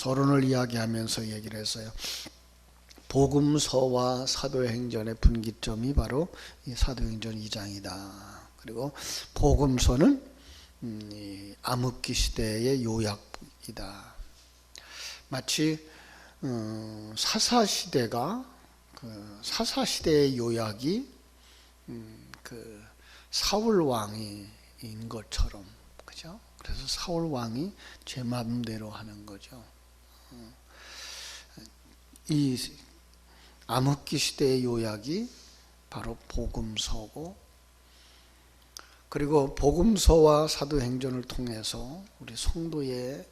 서론을 이야기하면서 얘기를 했어요. 복음서와 사도행전의 분기점이 바로 이 사도행전 2장이다. 그리고 복음서는 이 암흑기 시대의 요약이다. 마치 사사시대가 사사시대의 요약이 사울 왕인 것처럼, 그죠? 그래서 사울 왕이 제 마음대로 하는 거죠. 이 암흑기 시대의 요약이 바로 복음서고, 그리고 복음서와 사도행전을 통해서 우리 성도의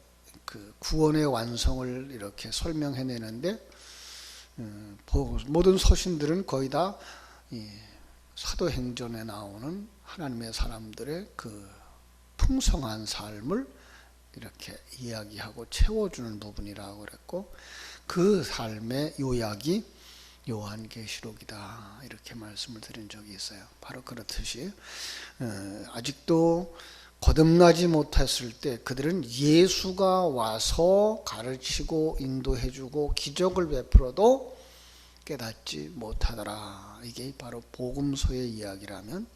그 구원의 완성을 이렇게 설명해내는데, 모든 서신들은 거의 다 사도행전에 나오는 하나님의 사람들의 그 풍성한 삶을 이렇게 이야기하고 채워주는 부분이라고 그랬고, 그 삶의 요약이 요한계시록이다, 이렇게 말씀을 드린 적이 있어요. 바로 그렇듯이 아직도 거듭나지 못했을 때 그들은 예수가 와서 가르치고 인도해주고 기적을 베풀어도 깨닫지 못하더라. 이게 바로 복음서의 이야기라면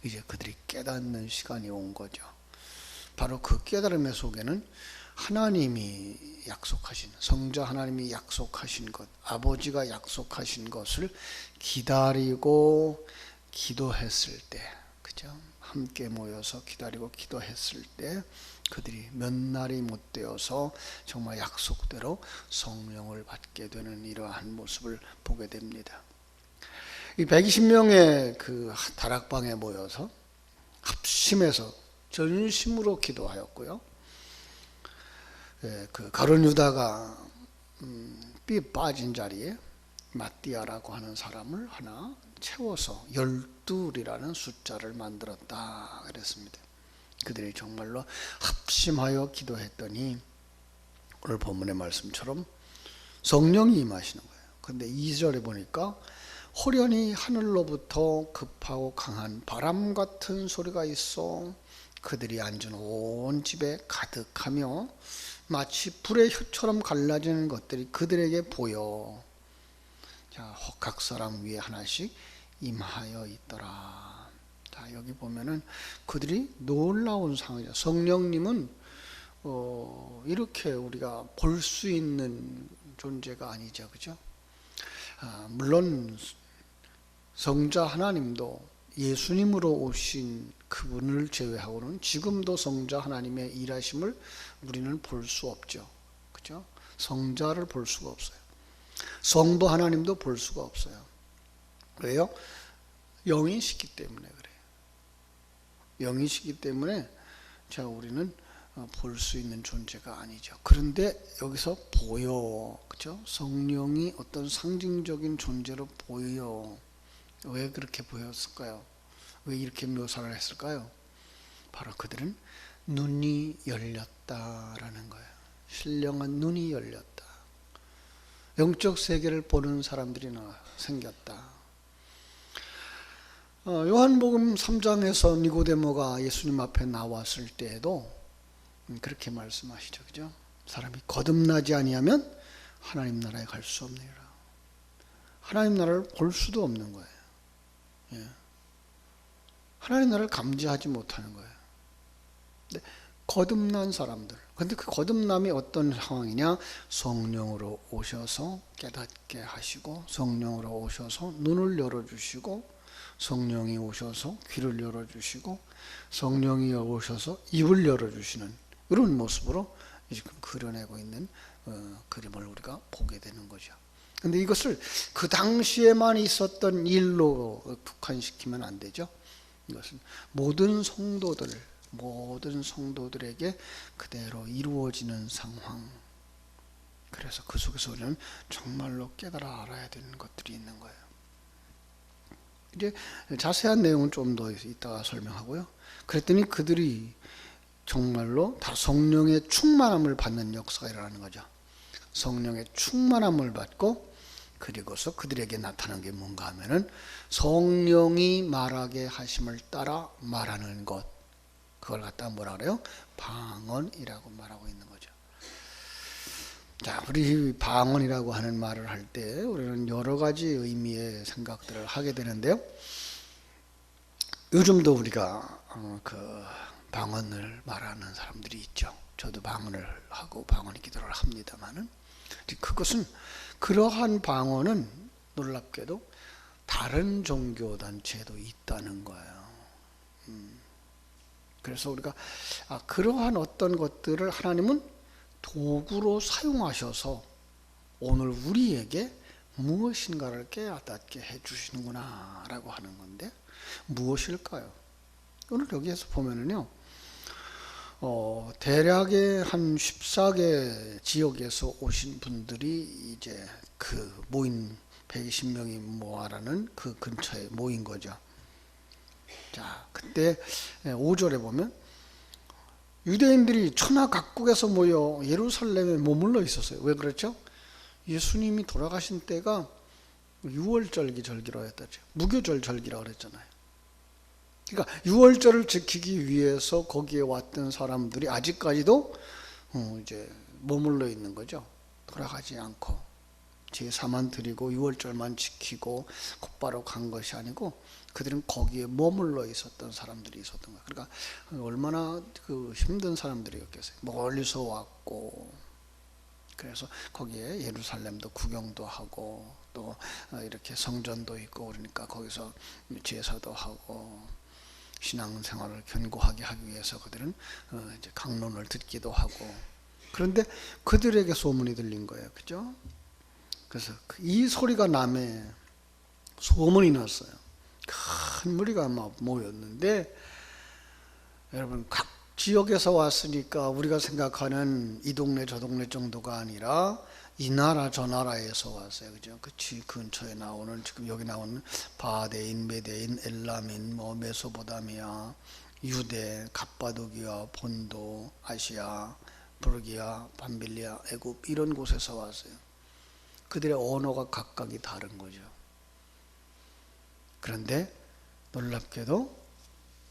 이제 그들이 깨닫는 시간이 온 거죠. 바로 그 깨달음의 속에는 하나님이 약속하신, 성자 하나님이 약속하신 것, 아버지가 약속하신 것을 기다리고 기도했을 때, 그죠? 함께 모여서 기다리고 기도했을 때 그들이 몇 날이 못 되어서 정말 약속대로 성령을 받게 되는 이러한 모습을 보게 됩니다. 이 120명의 그 다락방에 모여서 합심해서 전심으로 기도하였고요. 그 가룟 유다가 삐 빠진 자리에 마띠아라고 하는 사람을 하나 채워서 12이라는 숫자를 만들었다 그랬습니다. 그들이 정말로 합심하여 기도했더니 오늘 본문의 말씀처럼 성령이 임하시는 거예요. 그런데 2절에 보니까 호련히 하늘로부터 급하고 강한 바람 같은 소리가 있어 그들이 앉은 온 집에 가득하며 마치 불의 혀처럼 갈라지는 것들이 그들에게 보여. 자, 각 사람 위에 하나씩 임하여 있더라. 자, 여기 보면은 그들이 놀라운 상황이죠. 성령님은 이렇게 우리가 볼 수 있는 존재가 아니죠, 그죠? 물론 성자 하나님도 예수님으로 오신 그분을 제외하고는 지금도 성자 하나님의 일하심을 우리는 볼 수 없죠, 그죠? 성자를 볼 수가 없어요. 성부 하나님도 볼 수가 없어요. 왜요? 영이시기 때문에 그래요. 영이시기 때문에 자, 우리는 볼 수 있는 존재가 아니죠. 그런데 여기서 보여, 그죠? 성령이 어떤 상징적인 존재로 보여. 왜 그렇게 보였을까요? 왜 이렇게 묘사를 했을까요? 바로 그들은 눈이 열렸다라는 거예요. 신령한 눈이 열렸다. 영적 세계를 보는 사람들이 생겼다. 요한복음 3장에서 니고데모가 예수님 앞에 나왔을 때에도 그렇게 말씀하시죠, 그죠? 사람이 거듭나지 아니하면 하나님 나라에 갈 수 없느니라. 하나님 나라를 볼 수도 없는 거예요. 예. 하나님 나라를 감지하지 못하는 거예요. 근데 거듭난 사람들, 근데 그 거듭남이 어떤 상황이냐? 성령으로 오셔서 깨닫게 하시고, 성령으로 오셔서 눈을 열어주시고, 성령이 오셔서 귀를 열어주시고, 성령이 오셔서 입을 열어주시는 이런 모습으로 지금 그려내고 있는 그림을 우리가 보게 되는 거죠. 근데 이것을 그 당시에만 있었던 일로 국한시키면 안 되죠. 이것은 모든 성도들에게 그대로 이루어지는 상황. 그래서 그 속에서 우리는 정말로 깨달아 알아야 되는 것들이 있는 거예요. 이제 자세한 내용은 좀 더 이따가 설명하고요. 그랬더니 그들이 정말로 다 성령의 충만함을 받는 역사가 일어나는 거죠. 성령의 충만함을 받고, 그리고서 그들에게 나타난 게 뭔가 하면은 성령이 말하게 하심을 따라 말하는 것, 그걸 갖다 뭐라 그래요? 방언이라고 말하고 있는 거죠. 자, 우리 방언이라고 하는 말을 할 때 우리는 여러 가지 의미의 생각들을 하게 되는데요. 요즘도 우리가 그 방언을 말하는 사람들이 있죠. 저도 방언을 하고 방언 기도를 합니다만은 그것은 그러한 방언은 놀랍게도 다른 종교 단체에도 있다는 거예요. 그래서 우리가 그러한 어떤 것들을 하나님은 도구로 사용하셔서 오늘 우리에게 무엇인가를 깨닫게 해주시는구나 라고 하는 건데 무엇일까요? 오늘 여기에서 보면은요, 대략의 한 14개 지역에서 오신 분들이 이제 그 모인 120명이 모아라는 그 근처에 모인 거죠. 자, 그때 5절에 보면 유대인들이 천하 각국에서 모여 예루살렘에 머물러 있었어요. 왜 그렇죠? 예수님이 돌아가신 때가 6월절기 절기라고 했다죠. 무교절 절기라고 그랬잖아요. 그러니까 6월절을 지키기 위해서 거기에 왔던 사람들이 아직까지도 이제 머물러 있는 거죠. 돌아가지 않고 제사만 드리고 6월절만 지키고 곧바로 간 것이 아니고 그들은 거기에 머물러 있었던 사람들이 있었던 거예요. 그러니까 얼마나 그 힘든 사람들이었겠어요. 멀리서 왔고 그래서 거기에 예루살렘도 구경도 하고 또 이렇게 성전도 있고 그러니까 거기서 제사도 하고 신앙생활을 견고하게 하기 위해서 그들은 이제 강론을 듣기도 하고 그런데 그들에게 소문이 들린 거예요. 그죠? 그래서 이 소리가 남에 소문이 났어요. 큰 무리가 막 모였는데 여러분 각 지역에서 왔으니까 우리가 생각하는 이 동네 저 동네 정도가 아니라 이 나라 저 나라에서 왔어요. 그죠? 그 근처에 나오는 지금 여기 나오는 바데인, 메데인, 엘라민, 뭐 메소포타미아, 유대, 갑바도기아, 본도, 아시아, 부르기아, 밤빌리아, 애굽 이런 곳에서 왔어요. 그들의 언어가 각각이 다른 거죠. 그런데 놀랍게도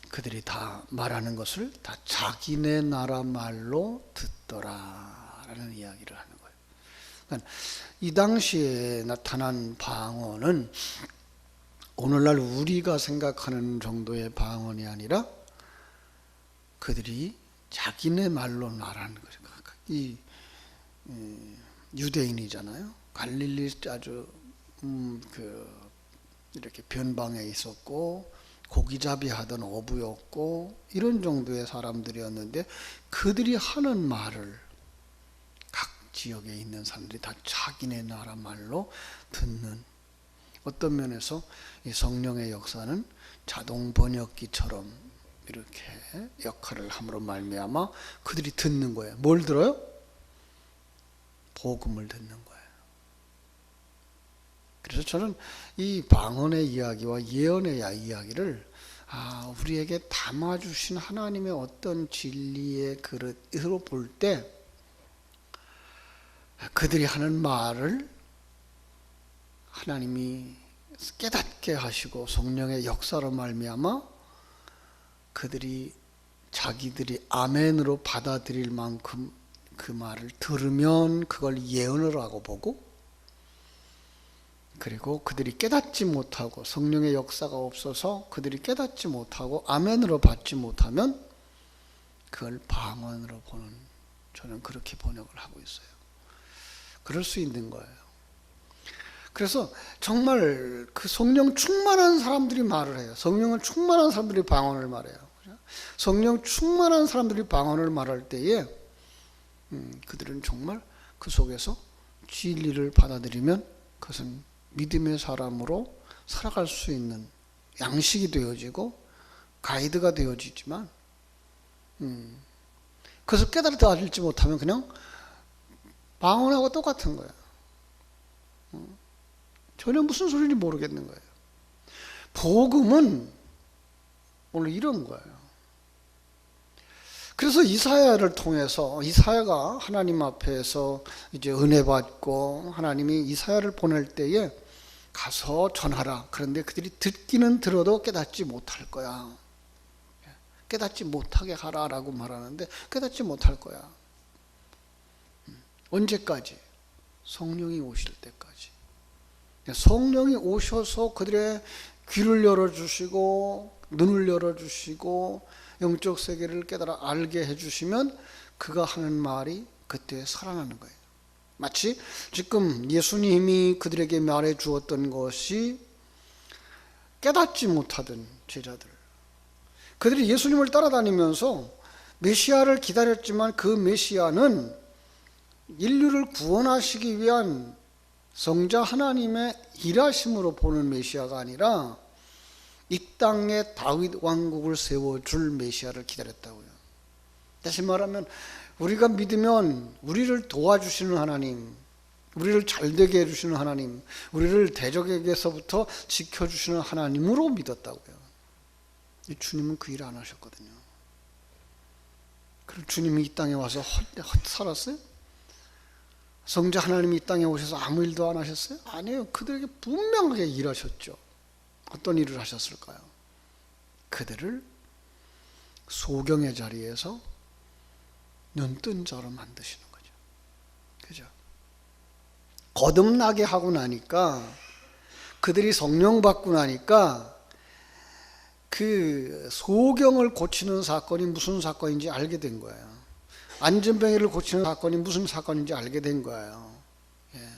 그들이 다 말하는 것을 다 자기네 나라 말로 듣더라라는 이야기를 하는 거예요. 그러니까 이 당시에 나타난 방언은 오늘날 우리가 생각하는 정도의 방언이 아니라 그들이 자기네 말로 말하는 거죠. 이 유대인이잖아요. 갈릴리 아주 이렇게 변방에 있었고 고기잡이 하던 어부였고 이런 정도의 사람들이었는데 그들이 하는 말을 각 지역에 있는 사람들이 다 자기네 나라 말로 듣는 어떤 면에서 이 성령의 역사는 자동 번역기처럼 이렇게 역할을 함으로 말미암아 그들이 듣는 거예요. 뭘 들어요? 복음을 듣는 거예요. 그래서 저는 이 방언의 이야기와 예언의 이야기를 우리에게 담아주신 하나님의 어떤 진리의 그릇으로 볼 때 그들이 하는 말을 하나님이 깨닫게 하시고 성령의 역사로 말미암아 그들이 자기들이 아멘으로 받아들일 만큼 그 말을 들으면 그걸 예언을 하고 보고 그리고 그들이 깨닫지 못하고 성령의 역사가 없어서 그들이 깨닫지 못하고 아멘으로 받지 못하면 그걸 방언으로 보는 저는 그렇게 번역을 하고 있어요. 그럴 수 있는 거예요. 그래서 정말 그 성령 충만한 사람들이 말을 해요. 성령을 충만한 사람들이 방언을 말해요. 성령 충만한 사람들이 방언을 말할 때에 그들은 정말 그 속에서 진리를 받아들이면 그것은 믿음의 사람으로 살아갈 수 있는 양식이 되어지고 가이드가 되어지지만 그것을 깨달아 알지 못하면 그냥 방언하고 똑같은 거예요. 전혀 무슨 소리인지 모르겠는 거예요. 복음은 오늘 이런 거예요. 그래서 이사야를 통해서 이사야가 하나님 앞에서 이제 은혜 받고 하나님이 이사야를 보낼 때에 가서 전하라. 그런데 그들이 듣기는 들어도 깨닫지 못할 거야. 깨닫지 못하게 하라라고 말하는데 깨닫지 못할 거야. 언제까지? 성령이 오실 때까지. 성령이 오셔서 그들의 귀를 열어주시고 눈을 열어주시고 영적 세계를 깨달아 알게 해주시면 그가 하는 말이 그때 살아나는 거예요. 마치 지금 예수님이 그들에게 말해 주었던 것이 깨닫지 못하던 제자들, 그들이 예수님을 따라다니면서 메시아를 기다렸지만 그 메시아는 인류를 구원하시기 위한 성자 하나님의 일하심으로 보는 메시아가 아니라 이 땅에 다윗 왕국을 세워줄 메시아를 기다렸다고요. 다시 말하면 우리가 믿으면 우리를 도와주시는 하나님, 우리를 잘되게 해주시는 하나님, 우리를 대적에게서부터 지켜주시는 하나님으로 믿었다고요. 주님은 그 일을 안 하셨거든요. 그럼 주님이 이 땅에 와서 헛 살았어요? 성자 하나님이 이 땅에 오셔서 아무 일도 안 하셨어요? 아니에요. 그들에게 분명하게 일하셨죠. 어떤 일을 하셨을까요? 그들을 소경의 자리에서 눈뜬 자로 만드시는 거죠. 그죠? 거듭나게 하고 나니까, 그들이 성령 받고 나니까 그 소경을 고치는 사건이 무슨 사건인지 알게 된 거예요. 안전병이를 고치는 사건이 무슨 사건인지 알게 된 거예요. 예.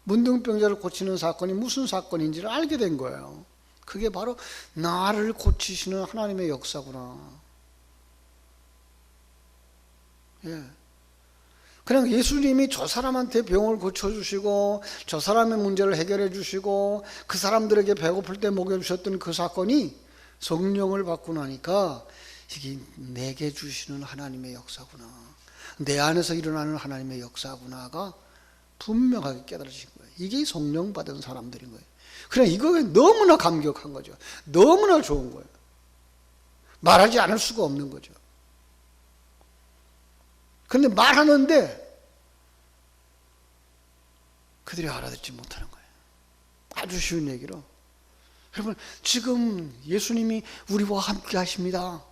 문둥병자를 고치는 사건이 무슨 사건인지를 알게 된 거예요. 그게 바로 나를 고치시는 하나님의 역사구나. 예. 그냥 예수님이 저 사람한테 병을 고쳐주시고 저 사람의 문제를 해결해 주시고 그 사람들에게 배고플 때 먹여주셨던 그 사건이 성령을 받고 나니까 이게 내게 주시는 하나님의 역사구나, 내 안에서 일어나는 하나님의 역사구나가 분명하게 깨달아진 거예요. 이게 성령 받은 사람들인 거예요. 그냥 이거에 너무나 감격한 거죠. 너무나 좋은 거예요. 말하지 않을 수가 없는 거죠. 그런데 말하는데 그들이 알아듣지 못하는 거예요. 아주 쉬운 얘기로, 여러분 지금 예수님이 우리와 함께 하십니다.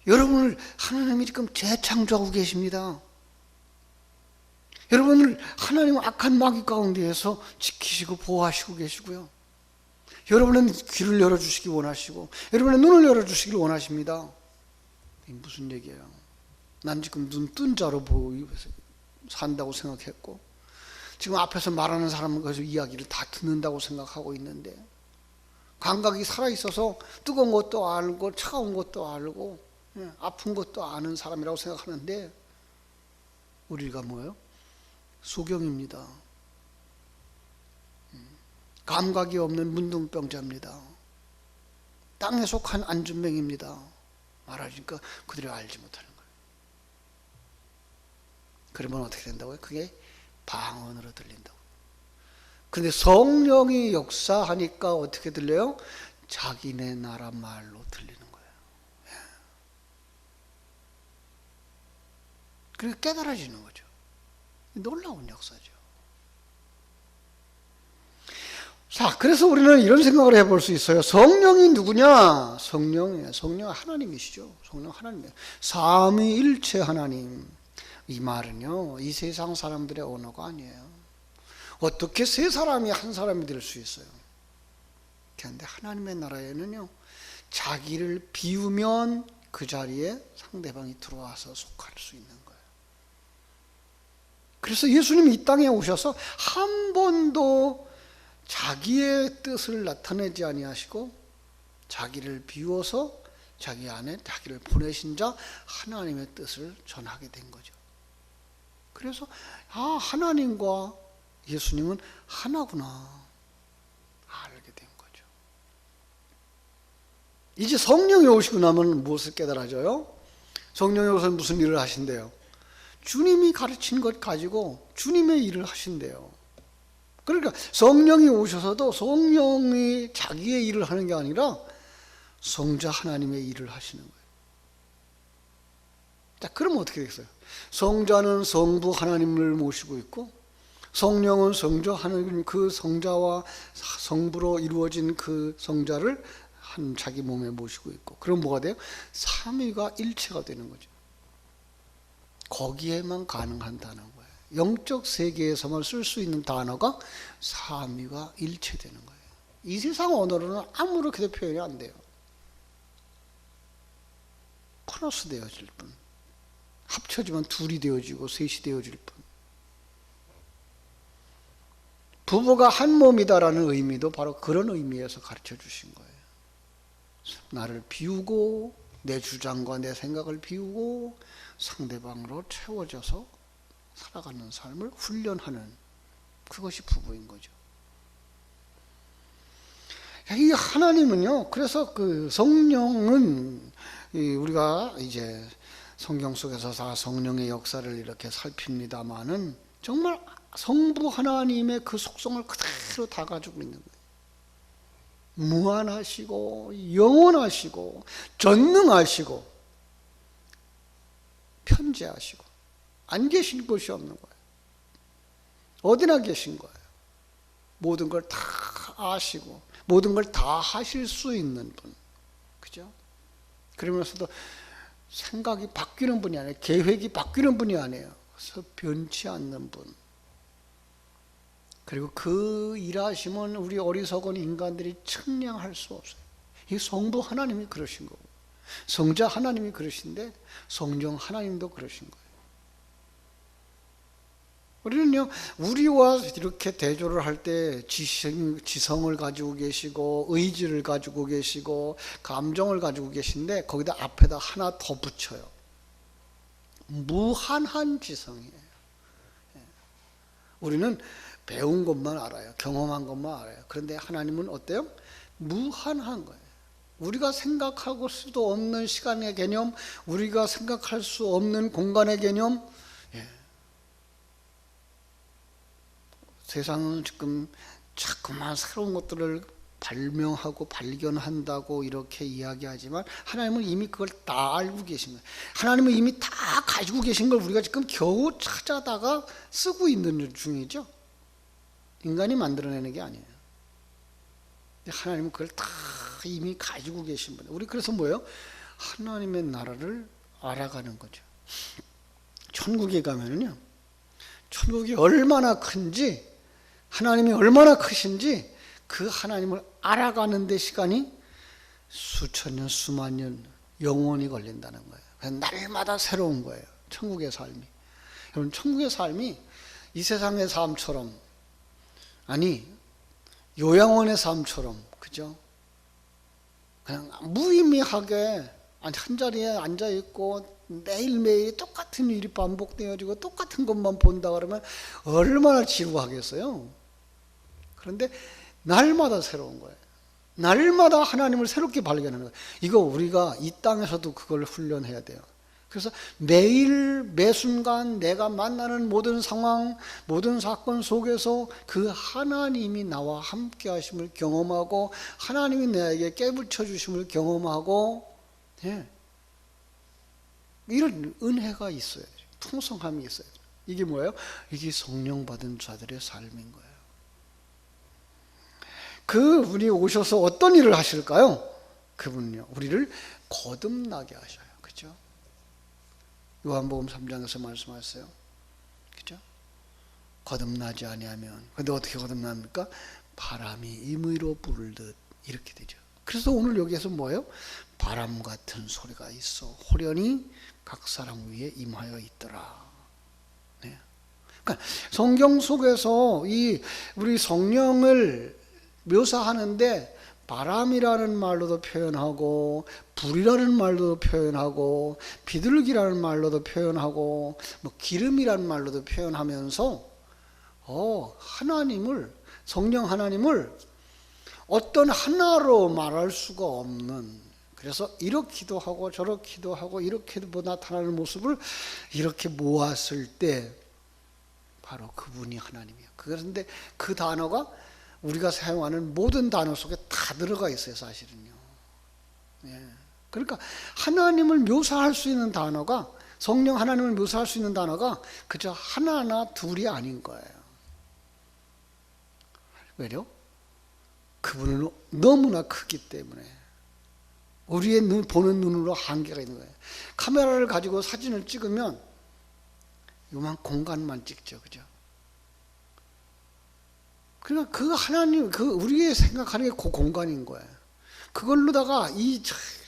여러분을 하나님이 지금 재창조하고 계십니다. 여러분을 하나님 악한 마귀 가운데에서 지키시고 보호하시고 계시고요. 여러분은 귀를 열어주시기 원하시고 여러분의 눈을 열어주시길 원하십니다. 이게 무슨 얘기예요? 난 지금 눈 뜬 자로 산다고 생각했고 지금 앞에서 말하는 사람은 그 이야기를 다 듣는다고 생각하고 있는데, 감각이 살아있어서 뜨거운 것도 알고 차가운 것도 알고 아픈 것도 아는 사람이라고 생각하는데 우리가 뭐예요? 소경입니다. 감각이 없는 문둥병자입니다. 땅에 속한 안전병입니다. 말하니까 그들이 알지 못하는 거예요. 그러면 어떻게 된다고요? 그게 방언으로 들린다고. 근데 성령이 역사하니까 어떻게 들려요? 자기네 나라 말로 들리는 거예요. 그리고 깨달아지는 거죠. 놀라운 역사죠. 자, 그래서 우리는 이런 생각을 해볼 수 있어요. 성령이 누구냐? 성령이에요. 성령 하나님이시죠. 성령 하나님이에요. 삼위일체 하나님. 이 말은요, 이 세상 사람들의 언어가 아니에요. 어떻게 세 사람이 한 사람이 될 수 있어요? 그런데 하나님의 나라에는요, 자기를 비우면 그 자리에 상대방이 들어와서 속할 수 있는 거예요. 그래서 예수님이 이 땅에 오셔서 한 번도 자기의 뜻을 나타내지 아니하시고 자기를 비워서 자기 안에 자기를 보내신 자 하나님의 뜻을 전하게 된 거죠. 그래서 하나님과 예수님은 하나구나 알게 된 거죠. 이제 성령이 오시고 나면 무엇을 깨달아져요? 성령이 오셔서 무슨 일을 하신대요? 주님이 가르친 것 가지고 주님의 일을 하신대요. 그러니까 성령이 오셔서도 성령이 자기의 일을 하는 게 아니라 성자 하나님의 일을 하시는 거예요. 자, 그럼 어떻게 되겠어요? 성자는 성부 하나님을 모시고 있고 성령은 성자 하나님, 그 성자와 성부로 이루어진 그 성자를 한 자기 몸에 모시고 있고, 그럼 뭐가 돼요? 삼위가 일체가 되는 거죠. 거기에만 가능한 단어인 거예요. 영적 세계에서만 쓸 수 있는 단어가 삼위가 일체되는 거예요. 이 세상 언어로는 아무렇게도 표현이 안 돼요. 플러스 되어질 뿐. 합쳐지면 둘이 되어지고 셋이 되어질 뿐. 부부가 한 몸이다라는 의미도 바로 그런 의미에서 가르쳐 주신 거예요. 나를 비우고 내 주장과 내 생각을 비우고 상대방으로 채워져서 살아가는 삶을 훈련하는, 그것이 부부인 거죠. 이 하나님은요, 그래서 그 성령은 우리가 이제 성경 속에서 다 성령의 역사를 이렇게 살핍니다마는 정말 성부 하나님의 그 속성을 그대로 다 가지고 있는 거예요. 무한하시고 영원하시고 전능하시고 편재하시고 안 계신 곳이 없는 거예요. 어디나 계신 거예요. 모든 걸 다 아시고 모든 걸 다 하실 수 있는 분, 그죠? 그러면서도 생각이 바뀌는 분이 아니에요. 계획이 바뀌는 분이 아니에요. 그래서 변치 않는 분. 그리고 그 일하심은 우리 어리석은 인간들이 측량할 수 없어요. 이 성부 하나님이 그러신 거고, 성자 하나님이 그러신데 성령 하나님도 그러신 거예요. 우리는요, 우리와 이렇게 대조를 할 때 지성을 가지고 계시고 의지를 가지고 계시고 감정을 가지고 계신데 거기다 앞에다 하나 더 붙여요. 무한한 지성이에요. 우리는 배운 것만 알아요. 경험한 것만 알아요. 그런데 하나님은 어때요? 무한한 거예요. 우리가 생각할 수도 없는 시간의 개념, 우리가 생각할 수 없는 공간의 개념. 세상은 지금 자꾸만 새로운 것들을 발명하고 발견한다고 이렇게 이야기하지만 하나님은 이미 그걸 다 알고 계신 거예요. 하나님은 이미 다 가지고 계신 걸 우리가 지금 겨우 찾아다가 쓰고 있는 중이죠. 인간이 만들어내는 게 아니에요. 하나님은 그걸 다 이미 가지고 계신 분이에요. 우리 그래서 뭐예요? 하나님의 나라를 알아가는 거죠. 천국에 가면은요, 천국이 얼마나 큰지, 하나님이 얼마나 크신지 그 하나님을 알아가는 데 시간이 수천 년, 수만 년, 영원히 걸린다는 거예요. 그래서 날마다 새로운 거예요. 천국의 삶이. 여러분, 천국의 삶이 이 세상의 삶처럼, 아니 요양원의 삶처럼, 그죠? 그냥 무의미하게 한 자리에 앉아 있고 매일매일 똑같은 일이 반복되어지고 똑같은 것만 본다 그러면 얼마나 지루하겠어요. 그런데 날마다 새로운 거예요. 날마다 하나님을 새롭게 발견하는 거예요. 이거 우리가 이 땅에서도 그걸 훈련해야 돼요. 그래서 매일 매순간 내가 만나는 모든 상황, 모든 사건 속에서 그 하나님이 나와 함께 하심을 경험하고 하나님이 나에게 깨부쳐 주심을 경험하고, 이런 은혜가 있어요. 풍성함이 있어요. 이게 뭐예요? 이게 성령 받은 자들의 삶인 거예요. 그분이 오셔서 어떤 일을 하실까요? 그분은요, 우리를 거듭나게 하셔요. 그죠? 요한복음 3장에서 말씀하셨어요. 그죠? 거듭나지 아니하면, 근데 어떻게 거듭납니까? 바람이 임의로 불듯, 이렇게 되죠. 그래서 오늘 여기에서 뭐예요? 바람 같은 소리가 있어 호련히 각 사람 위에 임하여 있더라. 네. 그러니까 성경 속에서 이 우리 성령을 묘사하는데 바람이라는 말로도 표현하고 불이라는 말로도 표현하고 비둘기라는 말로도 표현하고 뭐 기름이라는 말로도 표현하면서 하나님을, 성령 하나님을 어떤 하나로 말할 수가 없는, 그래서 이렇기도 하고 저렇기도 하고 이렇게도 나타나는 모습을 이렇게 모았을 때 바로 그분이 하나님이에요. 그런데 그 단어가 우리가 사용하는 모든 단어 속에 다 들어가 있어요, 사실은요. 그러니까 하나님을 묘사할 수 있는 단어가, 성령 하나님을 묘사할 수 있는 단어가 그저 하나나 둘이 아닌 거예요. 왜요? 그분은 너무나 크기 때문에 우리의 보는 눈으로 한계가 있는 거예요. 카메라를 가지고 사진을 찍으면 요만 공간만 찍죠, 그죠? 그러니까 그 하나님, 그 우리가 생각하는 게 그 공간인 거예요. 그걸로다가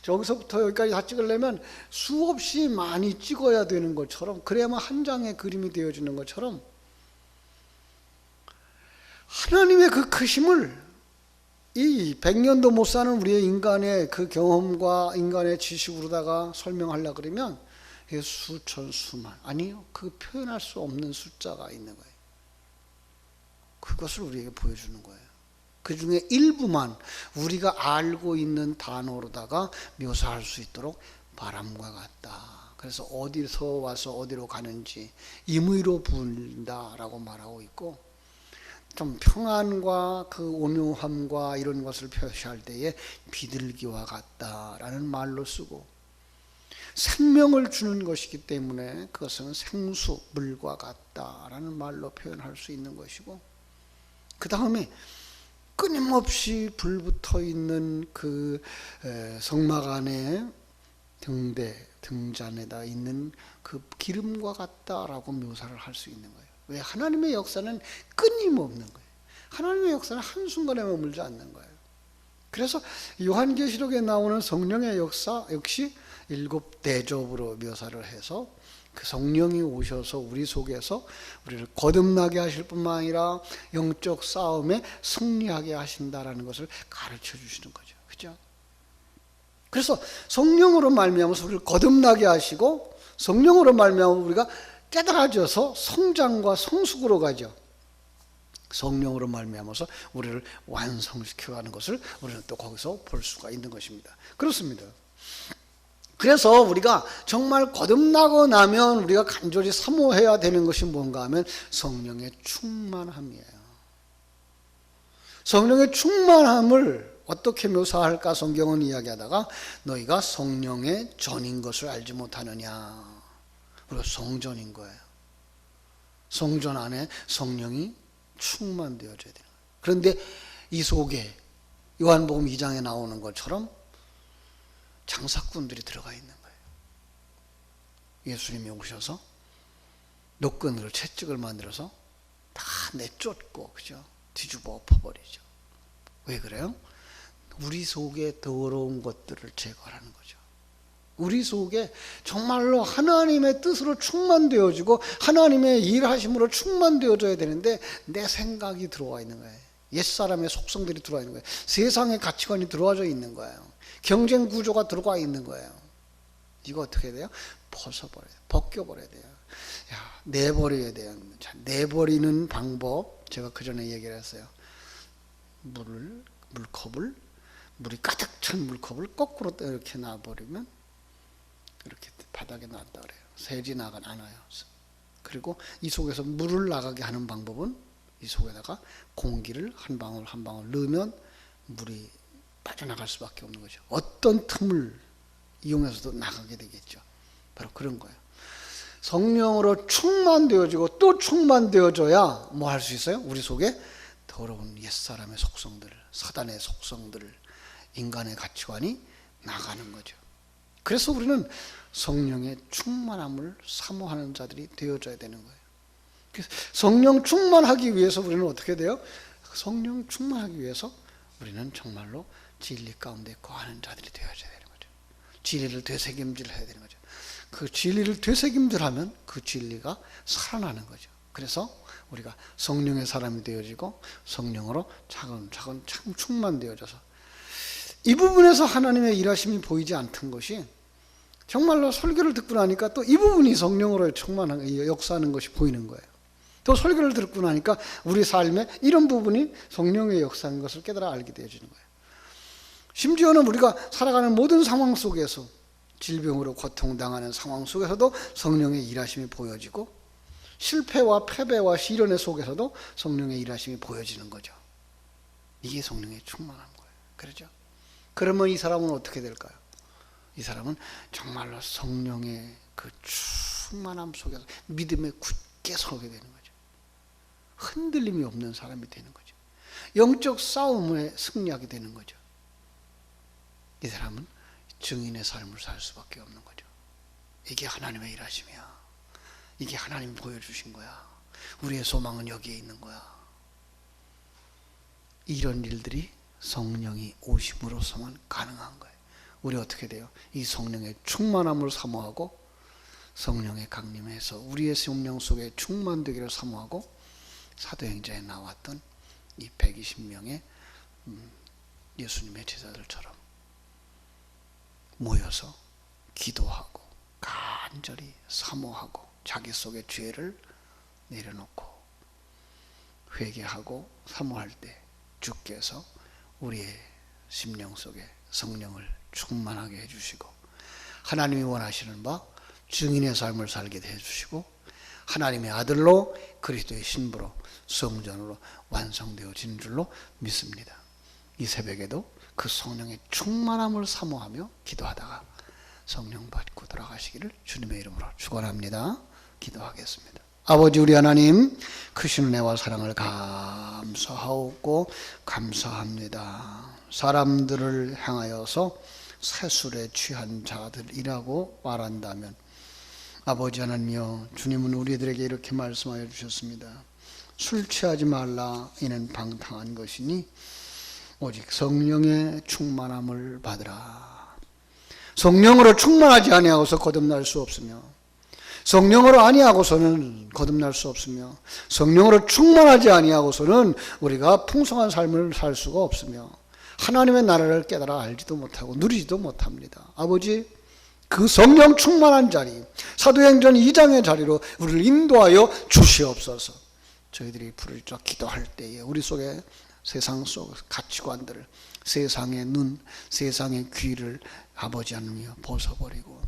저기서부터 여기까지 다 찍으려면 수없이 많이 찍어야 되는 것처럼, 그래야만 한 장의 그림이 되어지는 것처럼, 하나님의 그 크심을 이 100년도 못 사는 우리의 인간의 그 경험과 인간의 지식으로다가 설명하려고 그러면 수천, 수만, 아니요, 그 표현할 수 없는 숫자가 있는 거예요. 그것을 우리에게 보여주는 거예요. 그 중에 일부만 우리가 알고 있는 단어로다가 묘사할 수 있도록 바람과 같다. 그래서 어디서 와서 어디로 가는지 임의로 부른다라고 말하고 있고, 좀 평안과 그 온유함과 이런 것을 표시할 때에 비둘기와 같다라는 말로 쓰고, 생명을 주는 것이기 때문에 그것은 생수, 물과 같다라는 말로 표현할 수 있는 것이고, 그 다음에 끊임없이 불붙어 있는 그 성막 안에 등잔에다 있는 그 기름과 같다라고 묘사를 할 수 있는 거예요. 왜? 하나님의 역사는 끊임없는 거예요. 하나님의 역사는 한순간에 머물지 않는 거예요. 그래서 요한계시록에 나오는 성령의 역사 역시 7대접으로 묘사를 해서 그 성령이 오셔서 우리 속에서 우리를 거듭나게 하실 뿐만 아니라 영적 싸움에 승리하게 하신다라는 것을 가르쳐 주시는 거죠. 그죠? 그래서 성령으로 말미암아서 우리를 거듭나게 하시고, 성령으로 말미암아 우리가 깨달아져서 성장과 성숙으로 가죠. 성령으로 말미암아서 우리를 완성시켜가는 것을 우리는 또 거기서 볼 수가 있는 것입니다. 그렇습니다. 그래서 우리가 정말 거듭나고 나면 우리가 간절히 사모해야 되는 것이 뭔가 하면 성령의 충만함이에요. 성령의 충만함을 어떻게 묘사할까 성경은 이야기하다가, 너희가 성령의 전인 것을 알지 못하느냐. 우리가 성전인 거예요. 성전 안에 성령이 충만되어져야 돼요. 그런데 이 속에 요한복음 2장에 나오는 것처럼 장사꾼들이 들어가 있는 거예요. 예수님이 오셔서 노끈으로 채찍을 만들어서 다 내쫓고, 그죠? 뒤집어 엎어버리죠. 왜 그래요? 우리 속에 더러운 것들을 제거하는 거죠. 우리 속에 정말로 하나님의 뜻으로 충만되어지고 하나님의 일하심으로 충만되어져야 되는데, 내 생각이 들어와 있는 거예요. 옛사람의 속성들이 들어와 있는 거예요. 세상의 가치관이 들어와져 있는 거예요. 경쟁 구조가 들어와 있는 거예요. 이거 어떻게 해야 돼요? 벗어버려야 돼요. 벗겨버려야 돼요. 내버려야 돼요. 자, 내버리는 방법, 제가 그 전에 얘기를 했어요. 물이 가득 찬 물컵을 거꾸로 이렇게 놔버리면 이렇게 바닥에 놨다 그래요. 새지 않아요. 그리고 이 속에서 물을 나가게 하는 방법은 이 속에다가 공기를 한 방울 한 방울 넣으면 물이 빠져나갈 수밖에 없는 거죠. 어떤 틈을 이용해서도 나가게 되겠죠. 바로 그런 거예요. 성령으로 충만되어지고 또 충만되어져야 뭐 할 수 있어요? 우리 속에 더러운 옛사람의 속성들, 사단의 속성들, 인간의 가치관이 나가는 거죠. 그래서 우리는 성령의 충만함을 사모하는 자들이 되어져야 되는 거예요. 그래서 성령 충만하기 위해서 우리는 어떻게 돼요? 성령 충만하기 위해서 우리는 정말로 진리 가운데 거하는 자들이 되어져야 되는 거죠. 진리를 되새김질해야 되는 거죠. 그 진리를 되새김질하면 그 진리가 살아나는 거죠. 그래서 우리가 성령의 사람이 되어지고 성령으로 차근차근 참 충만되어져서, 이 부분에서 하나님의 일하심이 보이지 않던 것이 정말로 설교를 듣고 나니까 또 이 부분이 성령으로 충만한 역사하는 것이 보이는 거예요. 또 설교를 듣고 나니까 우리 삶에 이런 부분이 성령의 역사인 것을 깨달아 알게 되어지는 거예요. 심지어는 우리가 살아가는 모든 상황 속에서, 질병으로 고통당하는 상황 속에서도 성령의 일하심이 보여지고, 실패와 패배와 시련의 속에서도 성령의 일하심이 보여지는 거죠. 이게 성령의 충만한 거예요. 그렇죠? 그러면 이 사람은 어떻게 될까요? 이 사람은 정말로 성령의 그 충만함 속에서 믿음에 굳게 서게 되는 거죠. 흔들림이 없는 사람이 되는 거죠. 영적 싸움에 승리하게 되는 거죠. 이 사람은 증인의 삶을 살 수밖에 없는 거죠. 이게 하나님의 일하심이야. 이게 하나님이 보여주신 거야. 우리의 소망은 여기에 있는 거야. 이런 일들이 성령이 오심으로서만 가능한 거예요. 우리 어떻게 돼요? 이 성령의 충만함을 사모하고 성령의 강림해서 우리의 성령 속에 충만되기를 사모하고 사도행전에 나왔던 이 120명의 예수님의 제자들처럼 모여서 기도하고 간절히 사모하고 자기 속의 죄를 내려놓고 회개하고 사모할 때 주께서 우리의 심령 속에 성령을 충만하게 해주시고 하나님이 원하시는 바 증인의 삶을 살게 해주시고 하나님의 아들로 그리스도의 신부로 성전으로 완성되어진 줄로 믿습니다. 이 새벽에도 그 성령의 충만함을 사모하며 기도하다가 성령 받고 돌아가시기를 주님의 이름으로 축원합니다. 기도하겠습니다. 아버지 우리 하나님, 크신 은혜와 사랑을 감사하고 감사합니다. 사람들을 향하여서 세술에 취한 자들이라고 말한다면 아버지 하나님이여, 주님은 우리들에게 이렇게 말씀하여 주셨습니다. 술 취하지 말라, 이는 방탕한 것이니 오직 성령의 충만함을 받으라. 성령으로 충만하지 아니하고서 거듭날 수 없으며, 성령으로 아니하고서는 거듭날 수 없으며, 성령으로 충만하지 아니하고서는 우리가 풍성한 삶을 살 수가 없으며 하나님의 나라를 깨달아 알지도 못하고 누리지도 못합니다. 아버지, 그 성령 충만한 자리, 사도행전 2장의 자리로 우리를 인도하여 주시옵소서. 저희들이 부를 줄 기도할 때에 우리 속에 세상 속 가치관들을, 세상의 눈, 세상의 귀를 아버지 하나님이여 벗어버리고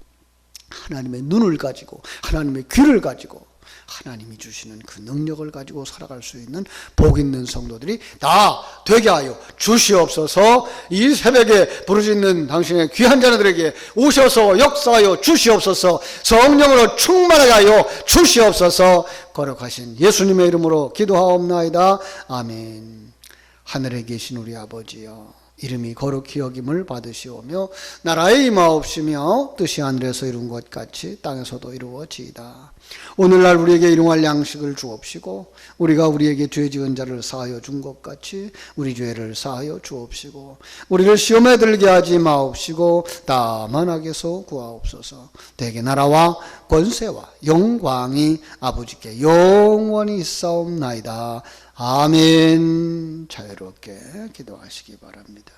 하나님의 눈을 가지고 하나님의 귀를 가지고 하나님이 주시는 그 능력을 가지고 살아갈 수 있는 복 있는 성도들이 다 되게 하여 주시옵소서. 이 새벽에 부르짖는 당신의 귀한 자녀들에게 오셔서 역사하여 주시옵소서. 성령으로 충만하게 하여 주시옵소서. 거룩하신 예수님의 이름으로 기도하옵나이다. 아멘. 하늘에 계신 우리 아버지여, 이름이 거룩히 여김을 받으시오며 나라의 임하옵시며 뜻이 하늘에서 이룬 것 같이 땅에서도 이루어지이다. 오늘날 우리에게 일용할 양식을 주옵시고 우리가 우리에게 죄 지은 자를 사하여 준 것 같이 우리 죄를 사하여 주옵시고 우리를 시험에 들게 하지 마옵시고 다만 악에서 구하옵소서. 대개 나라와 권세와 영광이 아버지께 영원히 있사옵나이다. 아멘. 자유롭게 기도하시기 바랍니다.